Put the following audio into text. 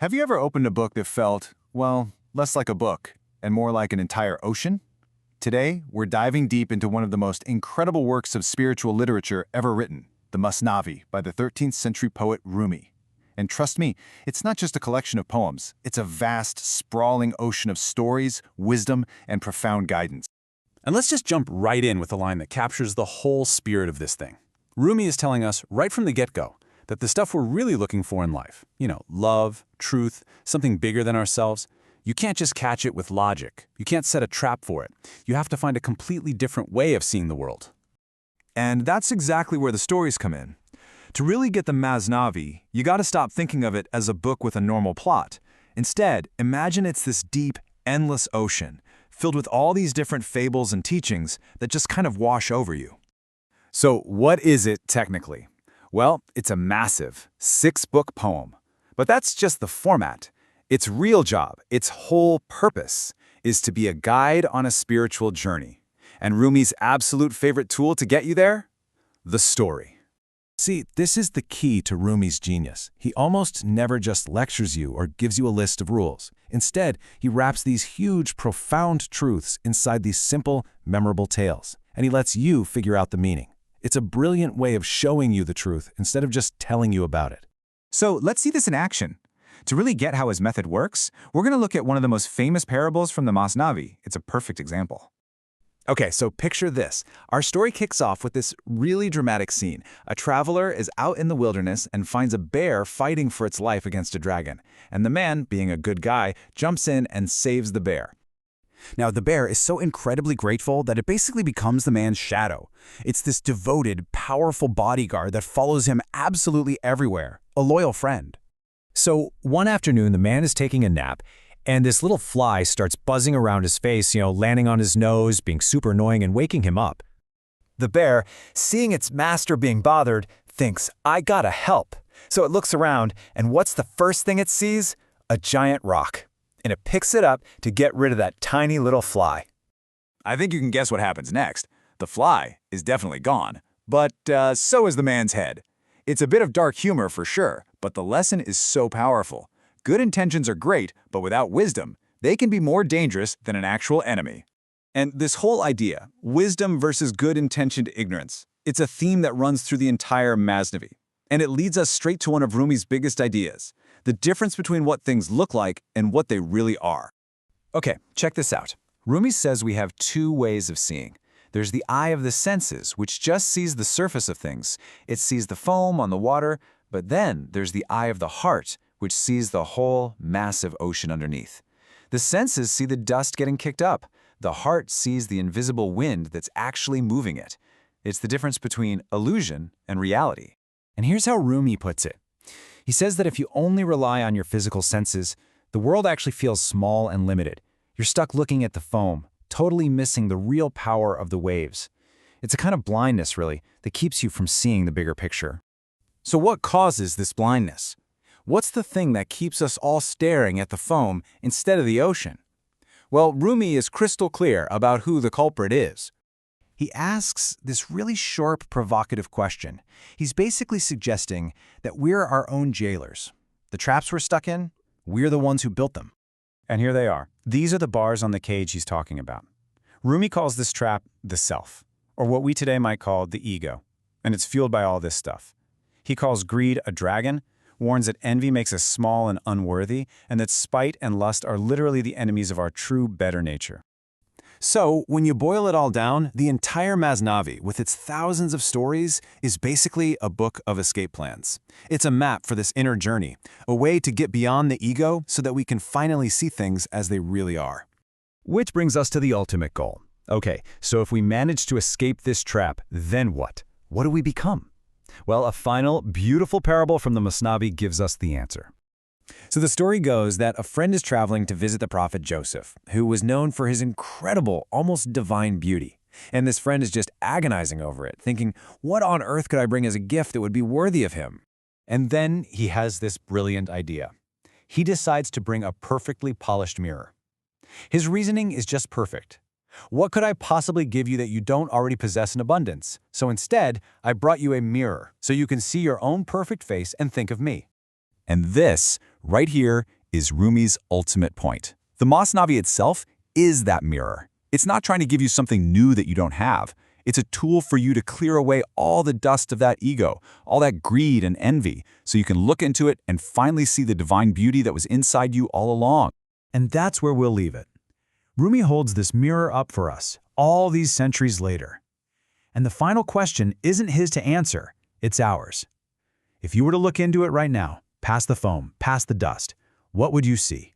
Have you ever opened a book that felt, well, less like a book and more like an entire ocean? Today, we're diving deep into one of the most incredible works of spiritual literature ever written, the Masnavi by the 13th century poet Rumi. And trust me, it's not just a collection of poems, it's a vast, sprawling ocean of stories, wisdom, and profound guidance. And let's just jump right in with a line that captures the whole spirit of this thing. Rumi is telling us right from the get-go that the stuff we're really looking for in life, love, truth, something bigger than ourselves, you can't just catch it with logic. You can't set a trap for it. You have to find a completely different way of seeing the world. And that's exactly where the stories come in. To really get the Masnavi, you gotta stop thinking of it as a book with a normal plot. Instead, imagine it's this deep, endless ocean, filled with all these different fables and teachings that just kind of wash over you. So what is it technically? Well, it's a massive, 6-book poem. But that's just the format. Its real job, its whole purpose, is to be a guide on a spiritual journey. And Rumi's absolute favorite tool to get you there? The story. See, this is the key to Rumi's genius. He almost never just lectures you or gives you a list of rules. Instead, he wraps these huge, profound truths inside these simple, memorable tales, and he lets you figure out the meaning. It's a brilliant way of showing you the truth instead of just telling you about it. So let's see this in action. To really get how his method works, we're going to look at one of the most famous parables from the Masnavi. It's a perfect example. Okay, so picture this. Our story kicks off with this really dramatic scene. A traveler is out in the wilderness and finds a bear fighting for its life against a dragon. And the man, being a good guy, jumps in and saves the bear. Now, the bear is so incredibly grateful that it basically becomes the man's shadow. It's this devoted, powerful bodyguard that follows him absolutely everywhere, a loyal friend. So one afternoon, the man is taking a nap, and this little fly starts buzzing around his face, landing on his nose, being super annoying and waking him up. The bear, seeing its master being bothered, thinks, I gotta help. So it looks around, and what's the first thing it sees? A giant rock. And it picks it up to get rid of that tiny little fly. I think you can guess what happens next. The fly is definitely gone, but so is the man's head. It's a bit of dark humor for sure, but the lesson is so powerful. Good intentions are great, but without wisdom, they can be more dangerous than an actual enemy. And this whole idea, wisdom versus good-intentioned ignorance, it's a theme that runs through the entire Masnavi. And it leads us straight to one of Rumi's biggest ideas, the difference between what things look like and what they really are. Okay, check this out. Rumi says we have two ways of seeing. There's the eye of the senses, which just sees the surface of things. It sees the foam on the water, but then there's the eye of the heart, which sees the whole massive ocean underneath. The senses see the dust getting kicked up. The heart sees the invisible wind that's actually moving it. It's the difference between illusion and reality. And here's how Rumi puts it. He says that if you only rely on your physical senses, the world actually feels small and limited. You're stuck looking at the foam, totally missing the real power of the waves. It's a kind of blindness, really, that keeps you from seeing the bigger picture. So what causes this blindness? What's the thing that keeps us all staring at the foam instead of the ocean? Well, Rumi is crystal clear about who the culprit is. He asks this really sharp, provocative question. He's basically suggesting that we're our own jailers. The traps we're stuck in, we're the ones who built them. And here they are. These are the bars on the cage he's talking about. Rumi calls this trap the self, or what we today might call the ego, and it's fueled by all this stuff. He calls greed a dragon, warns that envy makes us small and unworthy, and that spite and lust are literally the enemies of our true, better nature. So, when you boil it all down, the entire Masnavi, with its thousands of stories, is basically a book of escape plans. It's a map for this inner journey, a way to get beyond the ego so that we can finally see things as they really are. Which brings us to the ultimate goal. Okay, so if we manage to escape this trap, then what? What do we become? Well, a final, beautiful parable from the Masnavi gives us the answer. So the story goes that a friend is traveling to visit the prophet Joseph, who was known for his incredible, almost divine beauty. And this friend is just agonizing over it, thinking, what on earth could I bring as a gift that would be worthy of him? And then he has this brilliant idea. He decides to bring a perfectly polished mirror. His reasoning is just perfect. What could I possibly give you that you don't already possess in abundance? So instead, I brought you a mirror, so you can see your own perfect face and think of me. And this Right here is Rumi's ultimate point. The Masnavi itself is that mirror. It's not trying to give you something new that you don't have. It's a tool for you to clear away all the dust of that ego, all that greed and envy, so you can look into it and finally see the divine beauty that was inside you all along. And that's where we'll leave it. Rumi holds this mirror up for us, all these centuries later. And the final question isn't his to answer, it's ours. If you were to look into it right now, past the foam, past the dust, what would you see?